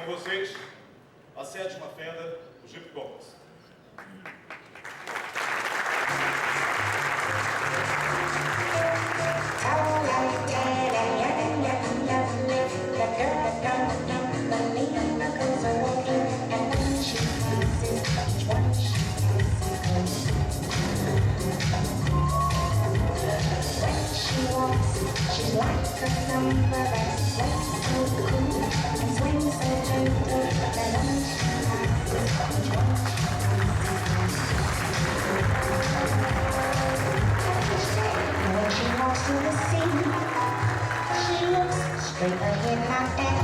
Com vocês, a sétima fenda, o Jeep Compass. She's like a number that sways so cool and swings so gentle that when she walks to the scene, she looks straight ahead like that.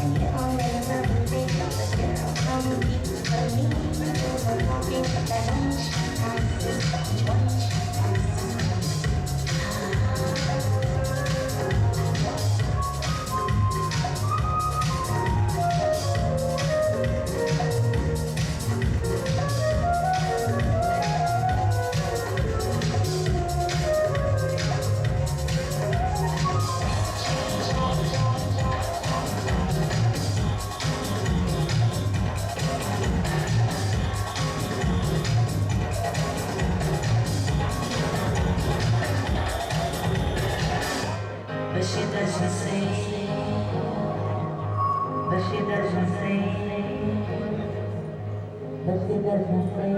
And you don't never believe the girl from Italy was walking that lunch. But she doesn't say, but she doesn't say, but she doesn't say.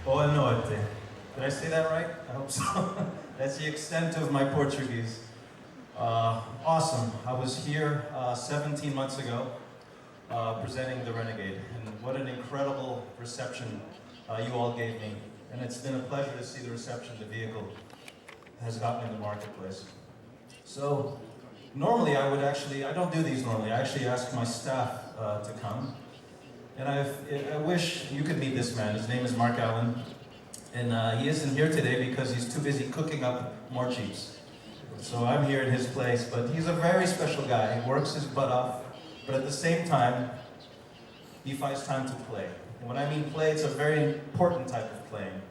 Boa noite. Did I say that right? I hope so. That's the extent of my Portuguese. Awesome. I was here 17 months ago presenting The Renegade, and what an incredible reception you all gave me. And it's been a pleasure to see the reception the vehicle has gotten in the marketplace. So normally I don't do these normally. I actually ask my staff to come. And I wish you could meet this man. His name is Mark Allen. And he isn't here today because he's too busy cooking up more Jeeps. So I'm here in his place, but he's a very special guy. He works his butt off, but at the same time, he finds time to play. And when I mean play, it's a very important type of playing.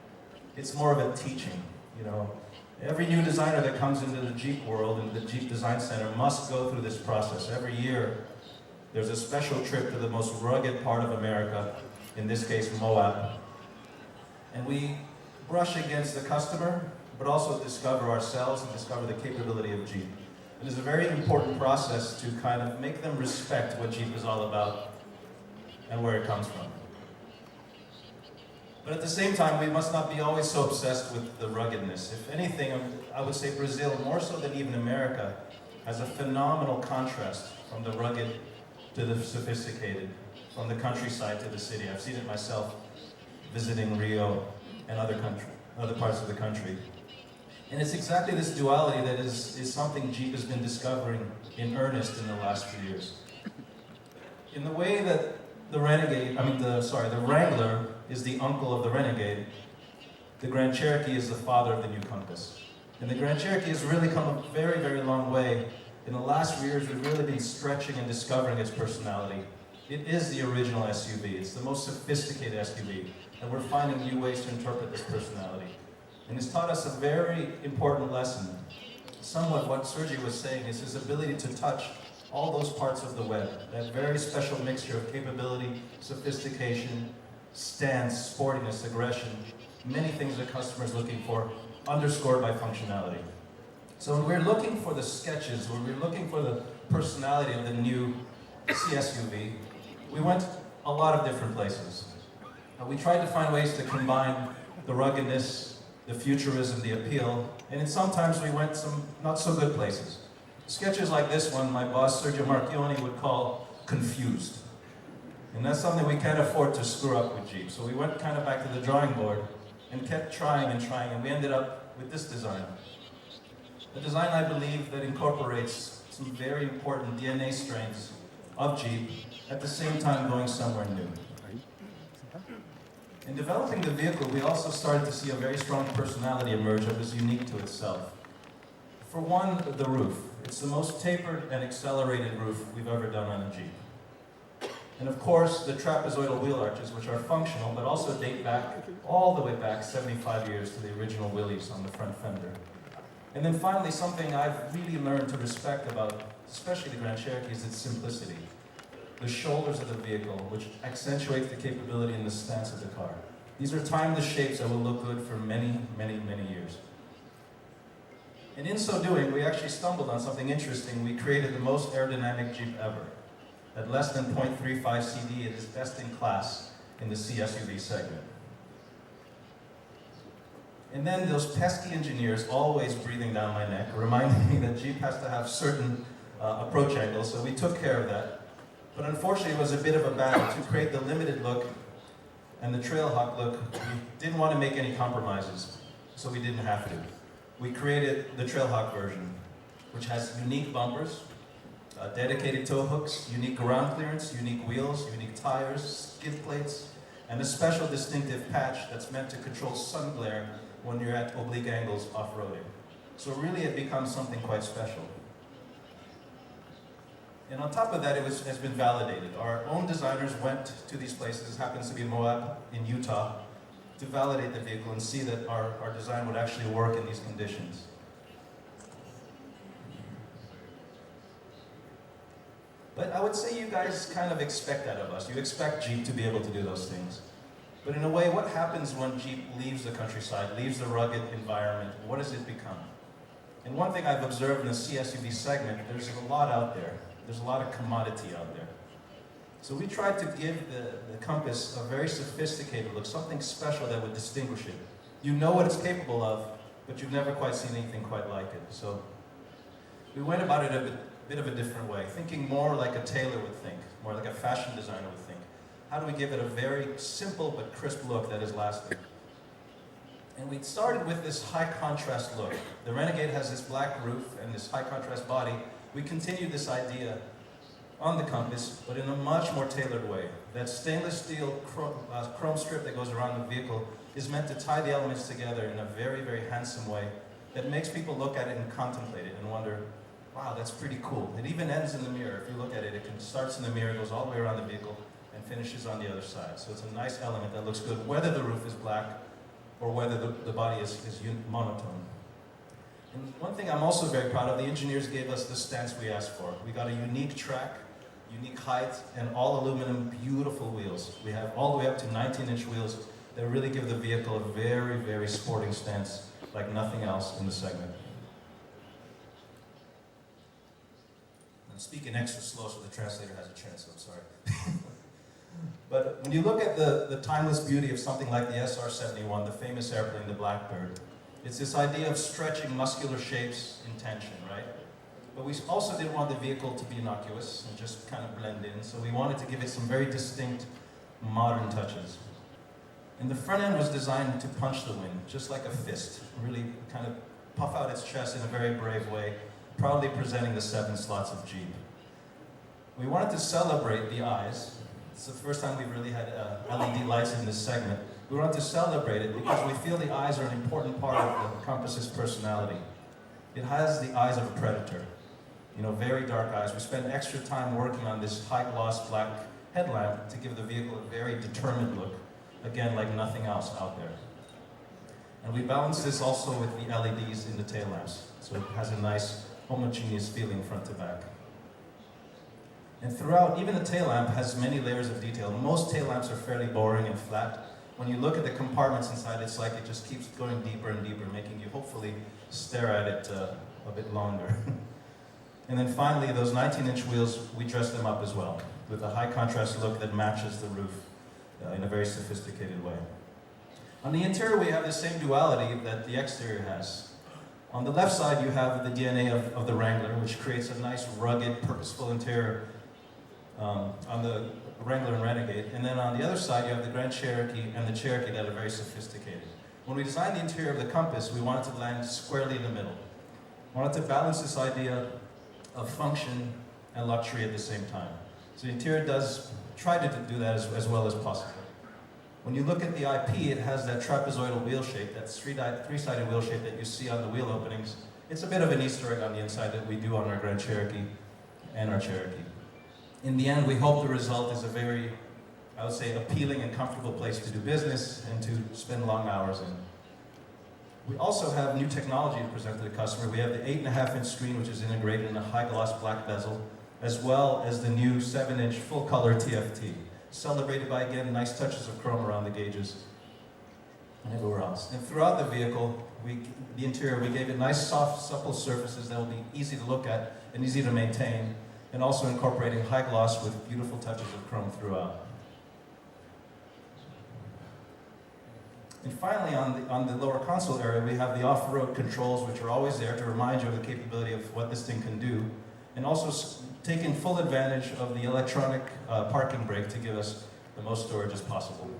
It's more of a teaching, you know. Every new designer that comes into the Jeep world, into the Jeep Design Center, must go through this process. Every year, there's a special trip to the most rugged part of America, in this case, Moab. And we brush against the customer, but also discover ourselves and discover the capability of Jeep. It is a very important process to kind of make them respect what Jeep is all about and where it comes from. But at the same time, we must not be always so obsessed with the ruggedness. If anything, I would say Brazil, more so than even America, has a phenomenal contrast from the rugged to the sophisticated, from the countryside to the city. I've seen it myself visiting Rio and other parts of the country. And it's exactly this duality that is something Jeep has been discovering in earnest in the last few years. In the way that the Wrangler is the uncle of the Renegade, the Grand Cherokee is the father of the new Compass. And the Grand Cherokee has really come a very, very long way. In the last few years, we've really been stretching and discovering its personality. It is the original SUV. It's the most sophisticated SUV. And we're finding new ways to interpret this personality. And it's taught us a very important lesson. Somewhat what Sergey was saying is his ability to touch all those parts of the web. That very special mixture of capability, sophistication, stance, sportiness, aggression. Many things that customers are looking for, underscored by functionality. So when we're looking for the sketches, when we're looking for the personality of the new CSUV, we went a lot of different places. We tried to find ways to combine the ruggedness, the futurism, the appeal, and sometimes we went some not so good places. Sketches like this one, my boss, Sergio Marchioni, would call confused. And that's something we can't afford to screw up with Jeep. So we went kind of back to the drawing board and kept trying, and we ended up with this design. A design, I believe, that incorporates some very important DNA strains of Jeep, at the same time going somewhere new. In developing the vehicle, we also started to see a very strong personality emerge that was unique to itself. For one, the roof. It's the most tapered and accelerated roof we've ever done on a Jeep. And of course, the trapezoidal wheel arches, which are functional, but also date back, all the way back 75 years to the original wheelies on the front fender. And then finally, something I've really learned to respect about, especially the Grand Cherokee, is its simplicity. The shoulders of the vehicle, which accentuates the capability and the stance of the car. These are timeless shapes that will look good for many, many, many years. And in so doing, we actually stumbled on something interesting. We created the most aerodynamic Jeep ever. At less than 0.35 CD, it is best in class in the C-SUV segment. And then those pesky engineers always breathing down my neck, reminding me that Jeep has to have certain approach angles, so we took care of that. But unfortunately, it was a bit of a battle to create the limited look and the Trailhawk look. We didn't want to make any compromises, so we didn't have to. We created the Trailhawk version, which has unique bumpers, dedicated tow hooks, unique ground clearance, unique wheels, unique tires, skid plates, and a special distinctive patch that's meant to control sun glare when you're at oblique angles off-roading. So really it becomes something quite special. And on top of that, has been validated. Our own designers went to these places, this happens to be Moab in Utah, to validate the vehicle and see that our design would actually work in these conditions. But I would say you guys kind of expect that of us. You expect Jeep to be able to do those things. But in a way, what happens when Jeep leaves the countryside, leaves the rugged environment? What does it become? And one thing I've observed in the C-SUV segment, there's a lot out there. There's a lot of commodity out there. So we tried to give the Compass a very sophisticated look, something special that would distinguish it. You know what it's capable of, but you've never quite seen anything quite like it. So we went about it a bit of a different way, thinking more like a tailor would think, more like a fashion designer would think. How do we give it a very simple but crisp look that is lasting? And we started with this high contrast look. The Renegade has this black roof and this high contrast body. We continued this idea on the Compass, but in a much more tailored way. That stainless steel chrome strip that goes around the vehicle is meant to tie the elements together in a very, very handsome way that makes people look at it and contemplate it and wonder, wow, that's pretty cool. It even ends in the mirror. If you look at it, starts in the mirror, goes all the way around the vehicle, and finishes on the other side. So it's a nice element that looks good, whether the roof is black or whether the body is monotone. And one thing I'm also very proud of, the engineers gave us the stance we asked for. We got a unique track, unique height, and all aluminum, beautiful wheels. We have all the way up to 19-inch wheels that really give the vehicle a very, very sporting stance like nothing else in the segment. I'm speaking extra slow so the translator has a chance, so I'm sorry. But when you look at the timeless beauty of something like the SR-71, the famous airplane, the Blackbird, it's this idea of stretching muscular shapes in tension, right? But we also didn't want the vehicle to be innocuous and just kind of blend in, so we wanted to give it some very distinct modern touches. And the front end was designed to punch the wind, just like a fist, really kind of puff out its chest in a very brave way, proudly presenting the 7 slots of Jeep. We wanted to celebrate the eyes. It's the first time we've really had LED lights in this segment. We wanted to celebrate it because we feel the eyes are an important part of the Compass's personality. It has the eyes of a predator. You know, very dark eyes. We spent extra time working on this high-gloss black headlamp to give the vehicle a very determined look. Again, like nothing else out there. And we balanced this also with the LEDs in the tail lamps. So it has a nice homogeneous feeling front to back. And throughout, even the tail lamp has many layers of detail. Most tail lamps are fairly boring and flat. When you look at the compartments inside, it's like it just keeps going deeper and deeper, making you hopefully stare at it a bit longer. And then finally, those 19-inch wheels, we dressed them up as well, with a high contrast look that matches the roof in a very sophisticated way. On the interior, we have the same duality that the exterior has. On the left side, you have the DNA of the Wrangler, which creates a nice, rugged, purposeful interior on the Wrangler and Renegade. And then on the other side, you have the Grand Cherokee and the Cherokee that are very sophisticated. When we designed the interior of the Compass, we wanted to land squarely in the middle. We wanted to balance this idea of function and luxury at the same time. So the interior does try to do that as well as possible. When you look at the IP, it has that trapezoidal wheel shape, that three-sided wheel shape that you see on the wheel openings. It's a bit of an Easter egg on the inside that we do on our Grand Cherokee and our Cherokee. In the end, we hope the result is a very, I would say, appealing and comfortable place to do business and to spend long hours in. We also have new technology to present to the customer. We have the 8.5-inch screen, which is integrated in a high-gloss black bezel, as well as the new 7-inch full-color TFT, celebrated by, again, nice touches of chrome around the gauges and everywhere else. And throughout the vehicle, the interior, we gave it nice, soft, supple surfaces that will be easy to look at and easy to maintain, and also incorporating high gloss with beautiful touches of chrome throughout. And finally, on the lower console area, we have the off-road controls, which are always there to remind you of the capability of what this thing can do, and also taking full advantage of the electronic parking brake to give us the most storage as possible.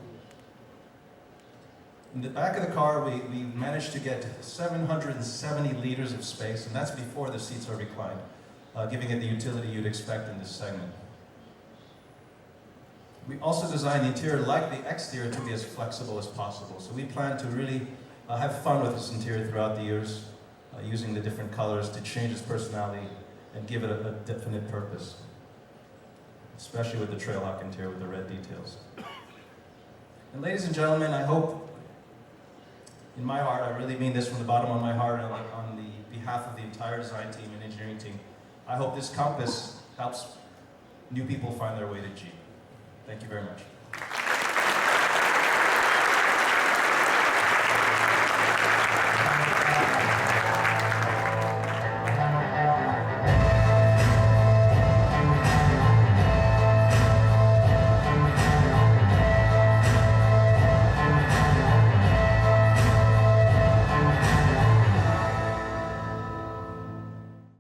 In the back of the car, we managed to get 770 liters of space, and that's before the seats are reclined, giving it the utility you'd expect in this segment. We also designed the interior, like the exterior, to be as flexible as possible. So we plan to really have fun with this interior throughout the years, using the different colors to change its personality and give it a definite purpose, especially with the Trailhawk interior with the red details. And ladies and gentlemen, I hope, in my heart, I really mean this from the bottom of my heart and on the behalf of the entire design team and engineering team, I hope this Compass helps new people find their way to Jeep. Thank you very much.